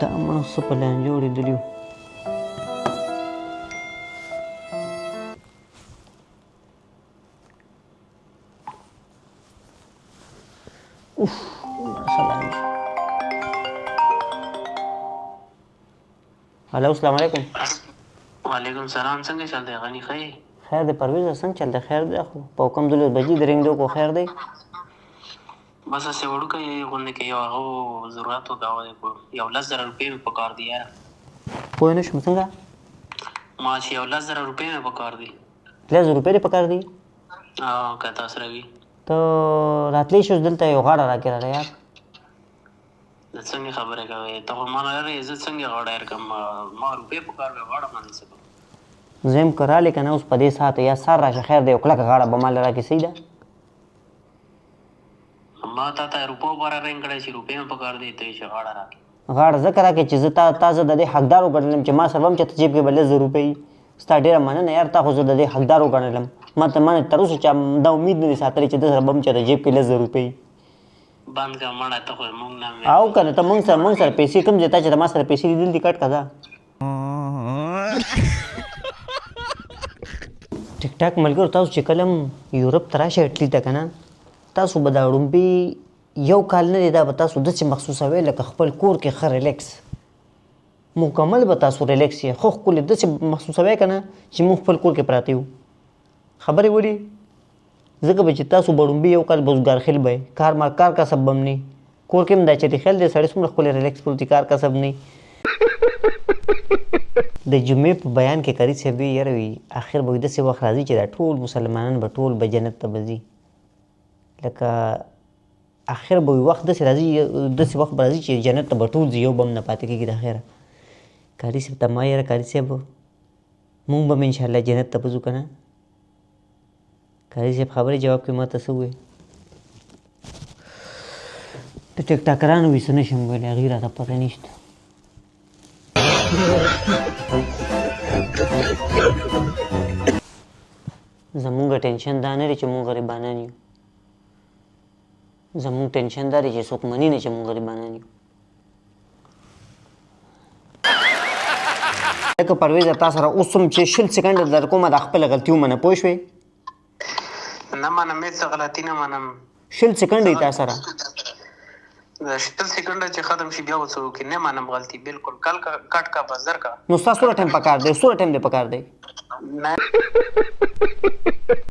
دا مړه څه په لاین جوړېدلي وو. اوف سلام. هلو السلام علیکم. وعلیکم سلام. څنګه چل دی غني ښه یې؟ خیر دی پرویزه څنګه چل دی؟ خیر دی خو په کم 12 بجې د رینګ کو خیر دی بس هسې وړوکی غوندې کې یو هغه ضرورت وکاوه یو 10,000 روپۍ مې پکار دي یاره. پوه نه شوم څنګه؟ ما چې یو 10,000 روپۍ مې پکار دي. 10,000 روپۍ دې پکار دي؟ که تاسو راوي ته راتلی شوس دلته یو غاړه راکړې راله یار. څنګه خبرې کوې ته خو ما نه لرې زه څنګه غاړه ورکړم ما روپۍ پکار وې غاړه باندې څه کوم زه یم که رالې که نه اوس په دې ساعت یا سار راشه خیر دی یو کلکه غاړه به مال راکړې صحیح ده ما تا ته روپو باره رنګ کړی چې روپۍ مې پکار دی ته یې چې غاړه راکړې غاړه ځکه راکړې چې زه تا زه د دې حقدار وګڼلم چې ما سره هم چېرته جیب کې به 10,000 روپۍ ستا ډېره مننه یار تا خو زه د دې حقدار وګڼلم ما تر اوسه چا دا امید نه دی ساتلی چې ده سره به هم چېرته جیب کې 10,000 روپۍ بند کړه مړه ته خو مونږ نه او که نه ته مونږ سره پیسې کوم ځای ته چې د ما سره پیسې لیدل دي کټ که ده ټیک ټاک ملګرو تاسو چې کله هم یورپ ته راشئ اټلي ته که نه تاسو به دا ړومبي یو کال نه دی دا به تاسو داسې محسوسوئ لکه خپل کور کې ښه ریلیکس مکمل به تاسو ریلیکس یې خو ښکلې داسې محسوسوئ که نه چې موږ خپل کور کې پراته یو خبرې ولې ځکه به چې تاسو به ړومبي یو کال بزګارخیل به کار کسب به هم نه کور کې هم دا چټي خیل دی سړی څومره ښکلی ریلیکس پروت کار کسب نه د جمعې په بیان کې قري صاحب وي یاره وي اخر به وي داسې وخت راځي چې دا ټول مسلمانان به ټول به جنت ته به ځي لکه اخر به وي وخت داسې راځي داسې وخت به راځي چې جنت ته به ټول ځي یو به هم نه پاتې کېږي د خیره قاري صاحب ته ما یاره قاري صاحب مونږ به هم انشاءالله جنت ته به ځو که نه قاري صاحب خبرې جواب کې ما ته څه ووایي د ټیک ټاکرانو وي څه نه شم ویلی هغې راته پته نشته زمونږ ټینشن دا نه دی چې مونږ غریبانان یو زمونږ ټینشن دا دی چې څوک مني نه چې مونږ غریبانان یو لکه پرویزه تا سره اوس هم چې 20 سکنډه در کومه د خپله غلطي ومنه پوه شوې نه منم هېڅ غلطي نه منم 20 سکنډه یې تا سره د 20 سکنډه چې ختم شي بیا وڅه وکړي نه منم غلطي بالکل کل کا کټ کا بس در کا نو ستا څومره ټایم پکار دی څومره ټایم دی پکار دی نه